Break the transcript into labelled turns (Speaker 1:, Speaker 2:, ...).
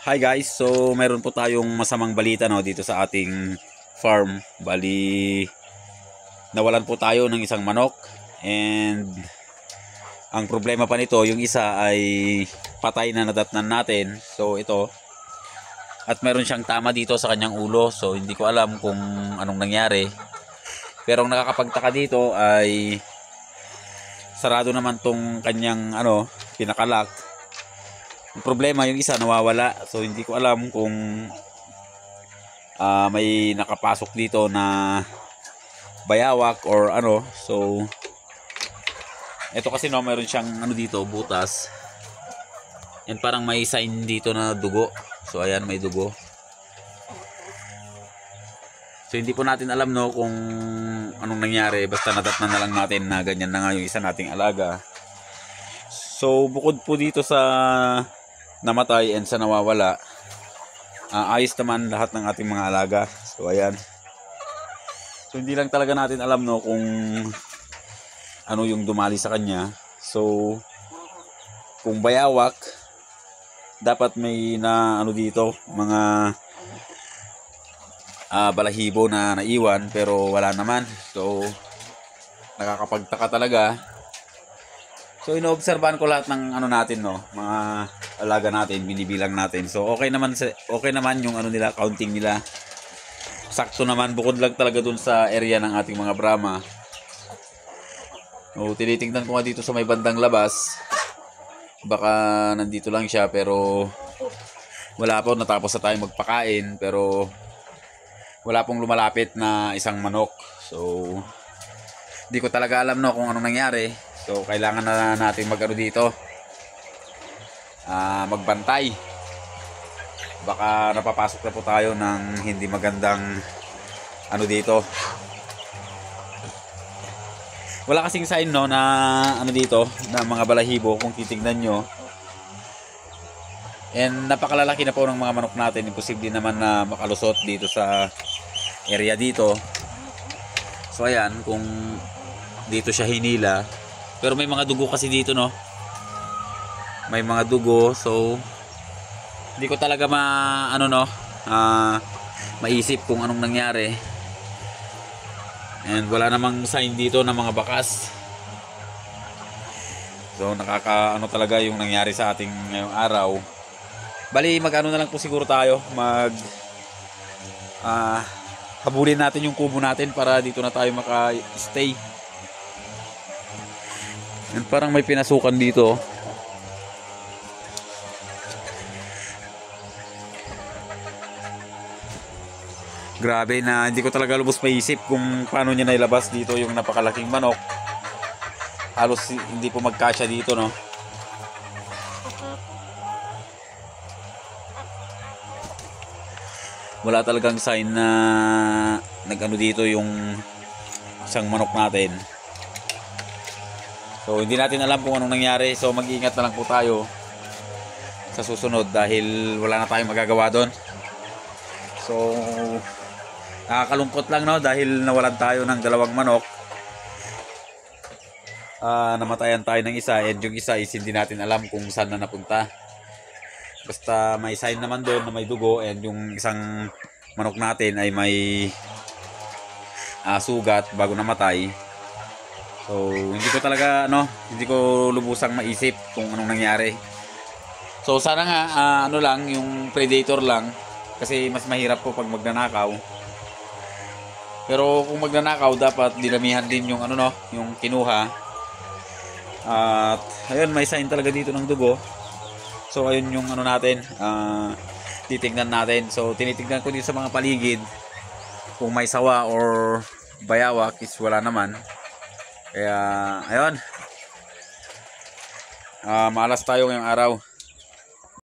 Speaker 1: Hi guys, so meron po tayong masamang balita dito sa ating farm. Bali, nawalan po tayo ng isang manok and ang problema pa nito, yung isa ay patay na nadatnan natin. So ito, at meron siyang tama dito sa kanyang ulo. So hindi ko alam kung anong nangyari. Pero ang nakakapagtaka dito ay sarado naman tong kanyang pinakalak. Ang problema, yung isa nawawala. So hindi ko alam kung may nakapasok dito na bayawak or ano. So ito kasi mayroon siyang dito, butas. And parang may sign dito na dugo. So ayan, may dugo. So hindi po natin alam kung anong nangyari. Basta natatnan na lang natin na ganyan na nga yung isa nating alaga. So bukod po dito sa namatay and sa nawawala, ayos naman lahat ng ating mga alaga. So ayan. So hindi lang talaga natin alam kung ano yung dumali sa kanya. So kung bayawak, dapat may dito mga balahibo na naiwan, pero wala naman. So nakakapagtaka talaga. So inoobserbahan ko lahat ng natin, mga alaga natin, binibilang natin. So okay naman yung nila, counting nila. Sakto naman, bukod lang talaga dun sa area ng ating mga Brahma. So tinitingnan ko nga dito sa may bandang labas. Baka nandito lang siya, pero wala po, natapos na tayo magpakain, pero wala pong lumalapit na isang manok. So hindi ko talaga alam kung anong nangyari. So kailangan na natin dito, magbantay. Baka napapasok na po tayo ng hindi magandang dito. Wala kasing sign na dito, na mga balahibo kung titignan nyo. And napakalalaki na po ng mga manok natin. Imposible naman na makalusot dito sa area dito. So ayan, kung dito siya hinila. Pero may mga dugo kasi dito, may mga dugo. So hindi ko talaga maisip kung anong nangyari. And wala namang sign dito ng mga bakas. So talaga yung nangyari sa ating ngayong araw. Bali na lang po siguro tayo, habulin natin yung kubo natin para dito na tayo maka-stay. And parang may pinasukan dito. Grabe, na hindi ko talaga lubos maisip kung paano niya nailabas dito yung napakalaking manok. Halos hindi po magkasya dito, Wala talagang sign na dito yung isang manok natin. So hindi natin alam kung anong nangyari. So mag-iingat na lang po tayo sa susunod dahil wala na tayong magagawa doon. So nakakalungkot lang, dahil nawalan tayo ng dalawang manok. Namatayan tayo ng isa, and yung isa is hindi natin alam kung saan na napunta. Basta may sign naman doon na may dugo, and yung isang manok natin ay may sugat bago namatay. So hindi ko talaga hindi ko lubusang maisip kung anong nangyari. So sana nga lang yung predator lang, kasi mas mahirap po pag magnanakaw. Pero kung magnanakaw, dapat dinamihan din yung yung kinuha. At ayun, may sign talaga dito ng dugo. So ayun yung natin, titingnan natin. So tinitingnan ko dito sa mga paligid kung may sawa or bayawak, is wala naman. Kaya ayun, maalas tayo ngayong araw.